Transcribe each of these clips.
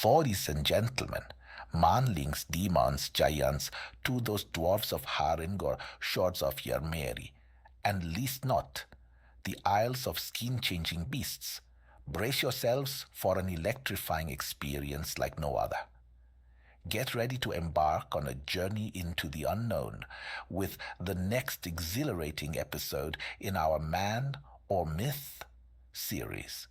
Ladies and gentlemen, manlings, demons, giants, to those dwarfs of Haring or shores of Yarmeri, and least not, the isles of skin-changing beasts. Brace yourselves for an electrifying experience like no other. Get ready to embark on a journey into the unknown with the next exhilarating episode in our Man or Myth series.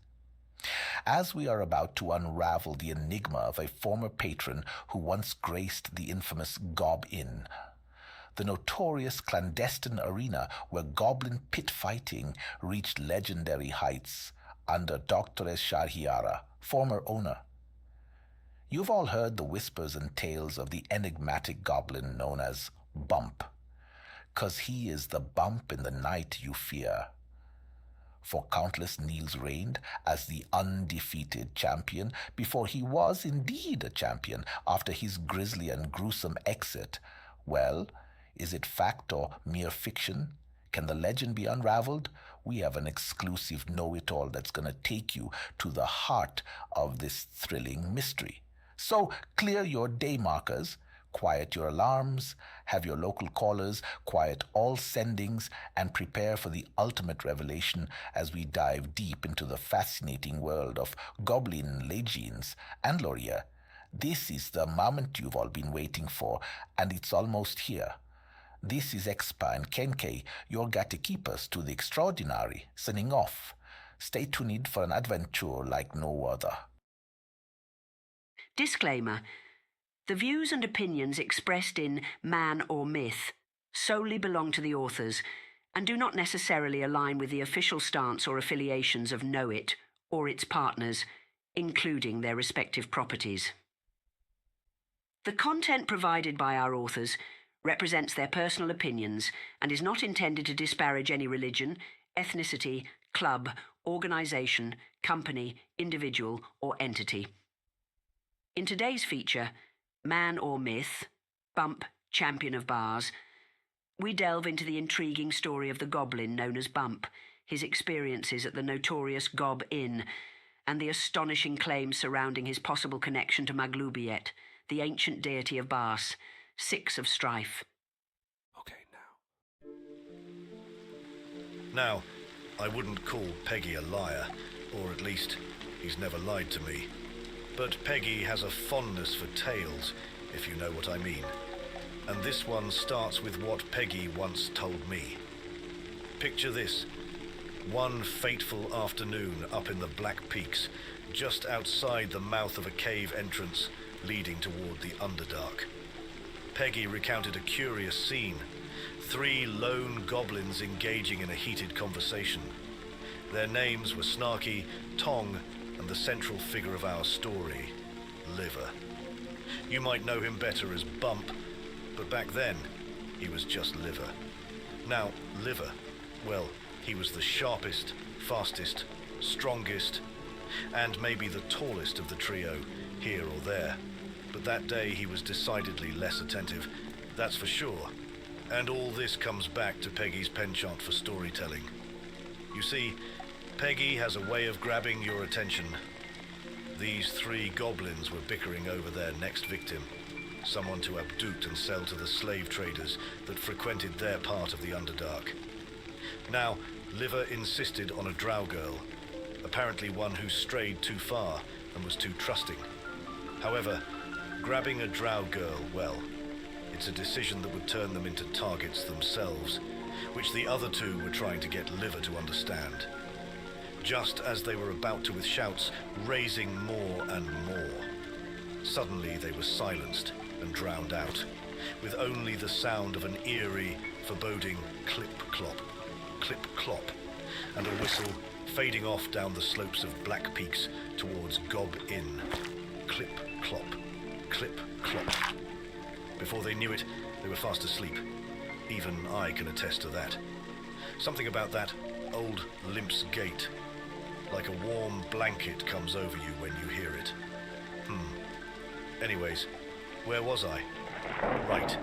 As we are about to unravel the enigma of a former patron who once graced the infamous Gobb Inn, the notorious clandestine arena where goblin pit fighting reached legendary heights under Dr. Sharhiara, former owner. You've all heard the whispers and tales of the enigmatic goblin known as Bump, 'cause he is the bump in the night you fear. For countless Neils reigned as the undefeated champion before he was indeed a champion after his grisly and gruesome exit. Well, is it fact or mere fiction? Can the legend be unraveled? We have an exclusive know-it-all that's going to take you to the heart of this thrilling mystery. So clear your day markers, quiet your alarms, have your local callers quiet all sendings, and prepare for the ultimate revelation as we dive deep into the fascinating world of Goblin legends and Loria. This is the moment you've all been waiting for, and it's almost here. This is Expa and Kenkei, your gatekeepers to the extraordinary, signing off. Stay tuned for an adventure like no other. Disclaimer. The views and opinions expressed in Man or Myth solely belong to the authors and do not necessarily align with the official stance or affiliations of Know It or its partners, including their respective properties. The content provided by our authors represents their personal opinions and is not intended to disparage any religion, ethnicity, club, organisation, company, individual, or entity. In today's feature, Man or Myth, Bump, Champion of Bars, we delve into the intriguing story of the goblin known as Bump, his experiences at the notorious Gobb Inn, and the astonishing claims surrounding his possible connection to Maglubiyet, the ancient deity of Bars, 6 of Strife. Okay, now, I wouldn't call Peggy a liar, or at least he's never lied to me. But Peggy has a fondness for tales, if you know what I mean. And this one starts with what Peggy once told me. Picture this. One fateful afternoon up in the Black Peaks, just outside the mouth of a cave entrance leading toward the Underdark. Peggy recounted a curious scene. 3 lone goblins engaging in a heated conversation. Their names were Snarky, Tong, and the central figure of our story, Liver. You might know him better as Bump, but back then, he was just Liver. Now, Liver, well, he was the sharpest, fastest, strongest, and maybe the tallest of the trio, here or there. But that day he was decidedly less attentive, that's for sure. And all this comes back to Peggy's penchant for storytelling. You see, Peggy has a way of grabbing your attention. These 3 goblins were bickering over their next victim, someone to abduct and sell to the slave traders that frequented their part of the Underdark. Now, Liver insisted on a drow girl, apparently one who strayed too far and was too trusting. However, grabbing a drow girl, well, it's a decision that would turn them into targets themselves, which the other 2 were trying to get Liver to understand. Just as they were about to, with shouts, raising more and more. Suddenly they were silenced and drowned out, with only the sound of an eerie, foreboding clip-clop, and a whistle fading off down the slopes of Black Peaks towards Gobb Inn. Clip-clop, clip-clop. Before they knew it, they were fast asleep. Even I can attest to that. Something about that old limp's gait. Like a warm blanket comes over you when you hear it. Anyways, where was I? Right.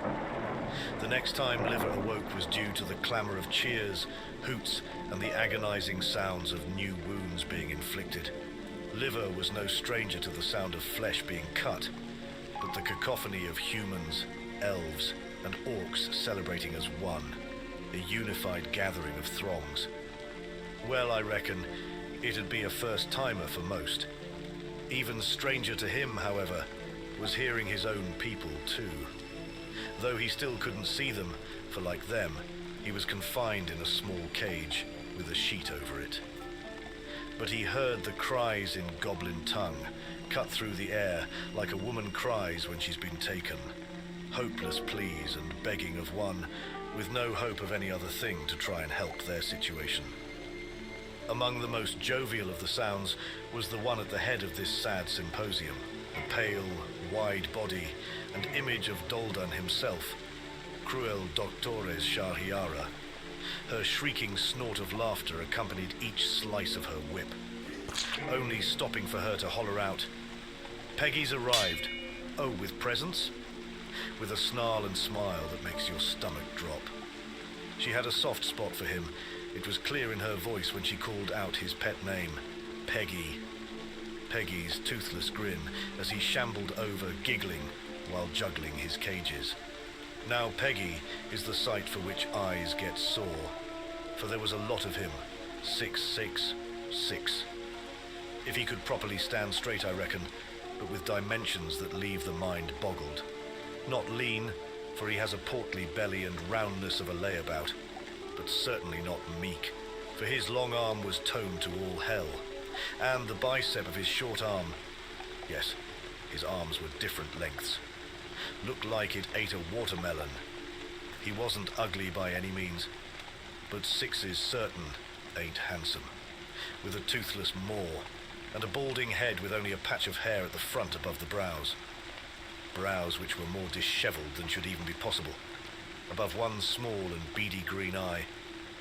The next time Liver awoke was due to the clamour of cheers, hoots, and the agonizing sounds of new wounds being inflicted. Liver was no stranger to the sound of flesh being cut, but the cacophony of humans, elves, and orcs celebrating as one, a unified gathering of throngs. Well, I reckon it'd be a first-timer for most. Even stranger to him, however, was hearing his own people too. Though he still couldn't see them, for like them, he was confined in a small cage with a sheet over it. But he heard the cries in Goblin tongue, cut through the air like a woman cries when she's been taken. Hopeless pleas and begging of one with no hope of any other thing to try and help their situation. Among the most jovial of the sounds was the one at the head of this sad symposium, the pale, wide body and image of Doldan himself, cruel Doctores Sharhiara. Her shrieking snort of laughter accompanied each slice of her whip, only stopping for her to holler out, "Peggy's arrived. Oh, with presents?" With a snarl and smile that makes your stomach drop. She had a soft spot for him. It was clear in her voice when she called out his pet name, Peggy. Peggy's toothless grin as he shambled over, giggling while juggling his cages. Now Peggy is the sight for which eyes get sore, for there was a lot of him, 6'6". If he could properly stand straight, I reckon, but with dimensions that leave the mind boggled. Not lean, for he has a portly belly and roundness of a layabout, but certainly not meek, for his long arm was toned to all hell, and the bicep of his short arm, yes, his arms were different lengths, looked like it ate a watermelon. He wasn't ugly by any means, but Six's certain ain't handsome, with a toothless maw, and a balding head with only a patch of hair at the front above the brows. Brows which were more dishevelled than should even be possible, above one small and beady green eye,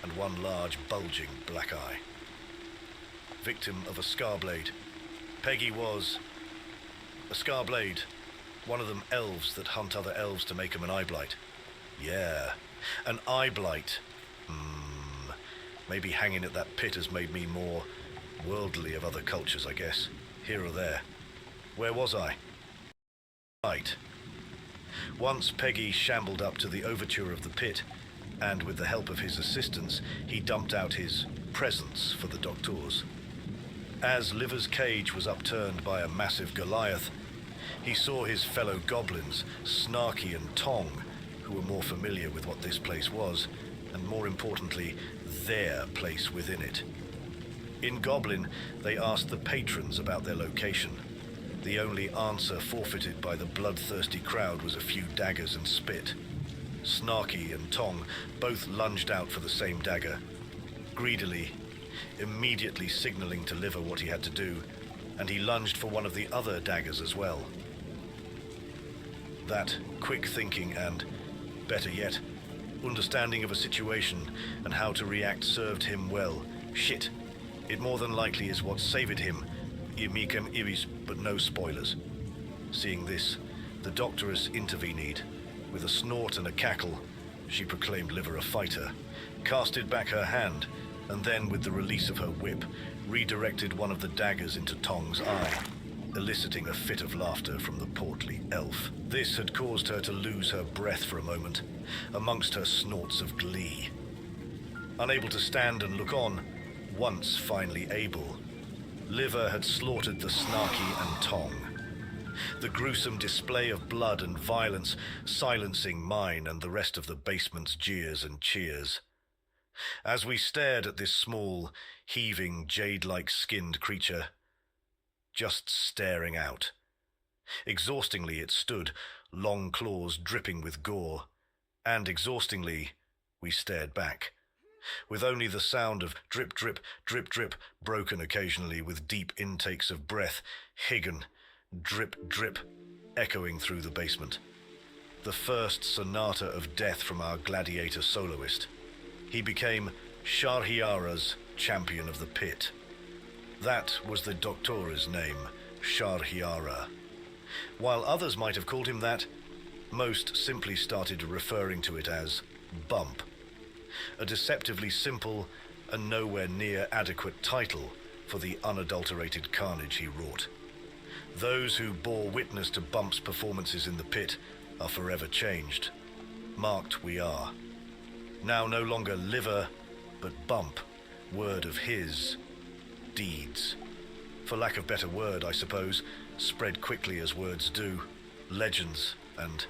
and one large bulging black eye. Victim of a scarblade, Peggy was a scarblade, one of them elves that hunt other elves to make 'em an eye blight. Yeah, an eye blight. Maybe hanging at that pit has made me more worldly of other cultures, I guess, here or there. Where was I? Right. Once Peggy shambled up to the overture of the pit, and with the help of his assistants, he dumped out his presents for the doctors. As Liver's cage was upturned by a massive Goliath, he saw his fellow goblins, Snarky and Tong, who were more familiar with what this place was, and more importantly, their place within it. In Goblin, they asked the patrons about their location. The only answer forfeited by the bloodthirsty crowd was a few daggers and spit. Snarky and Tong both lunged out for the same dagger, greedily, immediately signaling to Liver what he had to do, and he lunged for one of the other daggers as well. That quick thinking and, better yet, understanding of a situation and how to react served him well. Shit, it more than likely is what saved him. Imicam iris, but no spoilers. Seeing this, the doctoress intervened. With a snort and a cackle, she proclaimed Liver a fighter, casted back her hand, and then, with the release of her whip, redirected one of the daggers into Tong's eye, eliciting a fit of laughter from the portly elf. This had caused her to lose her breath for a moment, amongst her snorts of glee. Unable to stand and look on, once finally able, Liver had slaughtered the Snarky and Tong. The gruesome display of blood and violence silencing mine and the rest of the basement's jeers and cheers. As we stared at this small, heaving, jade-like skinned creature, just staring out. Exhaustingly it stood, long claws dripping with gore, and exhaustingly we stared back, with only the sound of drip, drip, drip, drip, broken occasionally with deep intakes of breath, higgen, drip, drip, echoing through the basement. The first sonata of death from our gladiator soloist. He became Sharhiara's champion of the pit. That was the Doctor's name, Sharhiara. While others might have called him that, most simply started referring to it as Bump. A deceptively simple and nowhere near adequate title for the unadulterated carnage he wrought. Those who bore witness to Bump's performances in the pit are forever changed. Marked we are. Now no longer liver, but Bump, word of his deeds. For lack of better word, I suppose, spread quickly as words do, legends and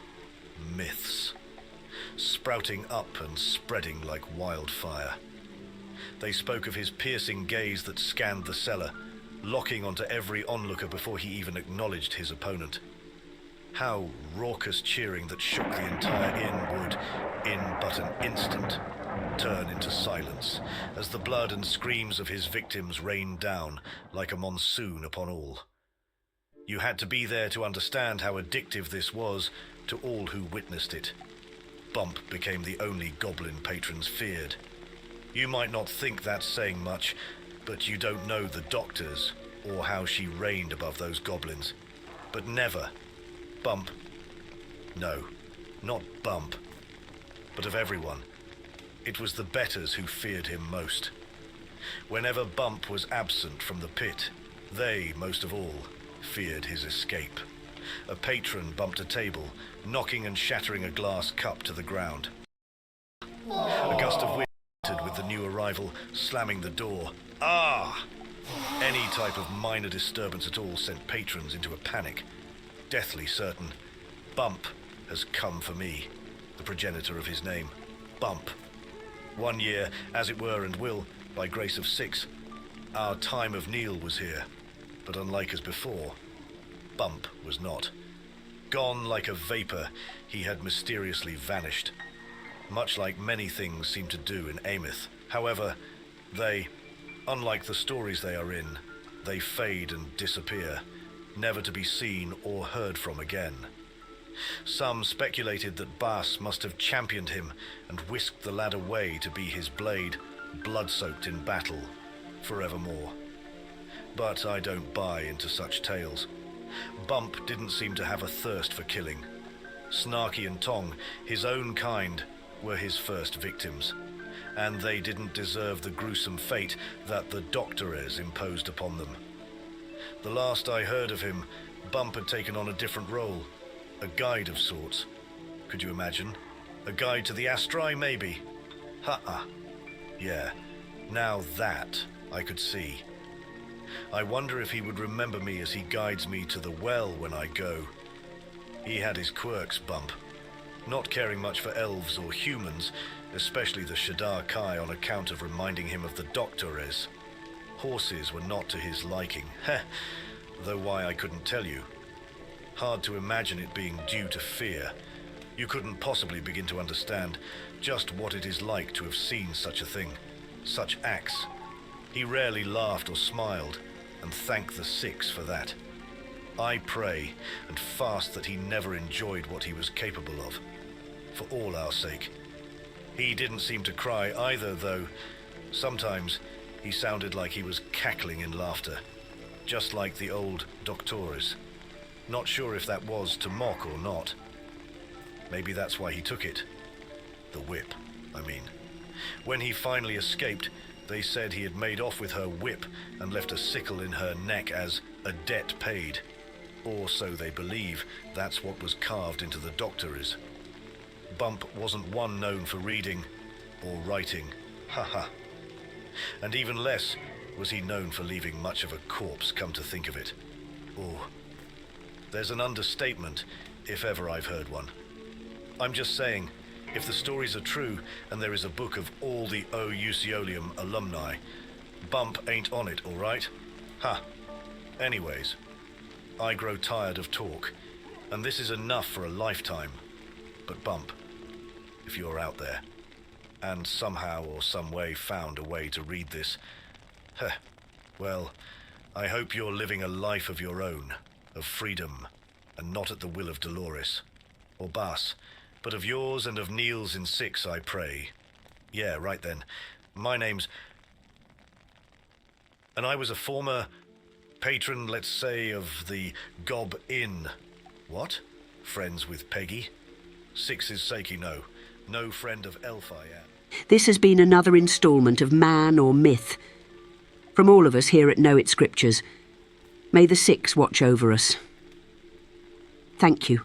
myths, sprouting up and spreading like wildfire. They spoke of his piercing gaze that scanned the cellar, locking onto every onlooker before he even acknowledged his opponent. How raucous cheering that shook the entire inn would, in but an instant, turn into silence, as the blood and screams of his victims rained down like a monsoon upon all. You had to be there to understand how addictive this was to all who witnessed it. Bump became the only Goblin patrons feared. You might not think that's saying much, but you don't know the doctors or how she reigned above those goblins. But never Bump. No, not Bump, but of everyone. It was the betters who feared him most. Whenever Bump was absent from the pit, they, most of all, feared his escape. A patron bumped a table, knocking and shattering a glass cup to the ground. A gust of wind entered with the new arrival, slamming the door. Ah! Any type of minor disturbance at all sent patrons into a panic. Deathly certain, Bump has come for me, the progenitor of his name. Bump. 1 year, as it were, and will, by grace of 6, our time of Neil was here, but unlike as before, Bump was not. Gone like a vapor, he had mysteriously vanished, much like many things seem to do in Amyth. However, they, unlike the stories they are in, they fade and disappear, never to be seen or heard from again. Some speculated that Bas must have championed him and whisked the lad away to be his blade, blood-soaked in battle, forevermore. But I don't buy into such tales. Bump didn't seem to have a thirst for killing. Snarky and Tong, his own kind, were his first victims, and they didn't deserve the gruesome fate that the doctores imposed upon them. The last I heard of him, Bump had taken on a different role, a guide of sorts. Could you imagine? A guide to the Astri, maybe? Ha-ha. Yeah, now that I could see. I wonder if he would remember me as he guides me to the well when I go. He had his quirks, Bump. Not caring much for elves or humans, especially the Shadar Kai on account of reminding him of the doctores. Horses were not to his liking, though why I couldn't tell you. Hard to imagine it being due to fear. You couldn't possibly begin to understand just what it is like to have seen such a thing, such acts. He rarely laughed or smiled, and thank the 6 for that. I pray and fast that he never enjoyed what he was capable of, for all our sake. He didn't seem to cry either, though. Sometimes he sounded like he was cackling in laughter, just like the old doctores. Not sure if that was to mock or not. Maybe that's why he took it. The whip, I mean. When he finally escaped, they said he had made off with her whip and left a sickle in her neck as a debt paid. Or so they believe. That's what was carved into the doctores. Bump wasn't one known for reading or writing. Ha. And even less was he known for leaving much of a corpse, come to think of it. Oh, there's an understatement, if ever I've heard one. I'm just saying, if the stories are true and there is a book of all the O Useolium alumni, Bump ain't on it, all right? Ha. Anyways, I grow tired of talk, and this is enough for a lifetime. But Bump, if you're out there, and somehow or some way found a way to read this, well, I hope you're living a life of your own, of freedom, and not at the will of Dolores, or Bas, but of yours and of Neil's in 6, I pray. Yeah, right then. My name's... And I was a former patron, let's say, of the Gobb Inn. What? Friends with Peggy? 6's sakey, no. No friend of Elf I am. This has been another instalment of Man or Myth. From all of us here at Know It Scriptures, may the Six watch over us. Thank you.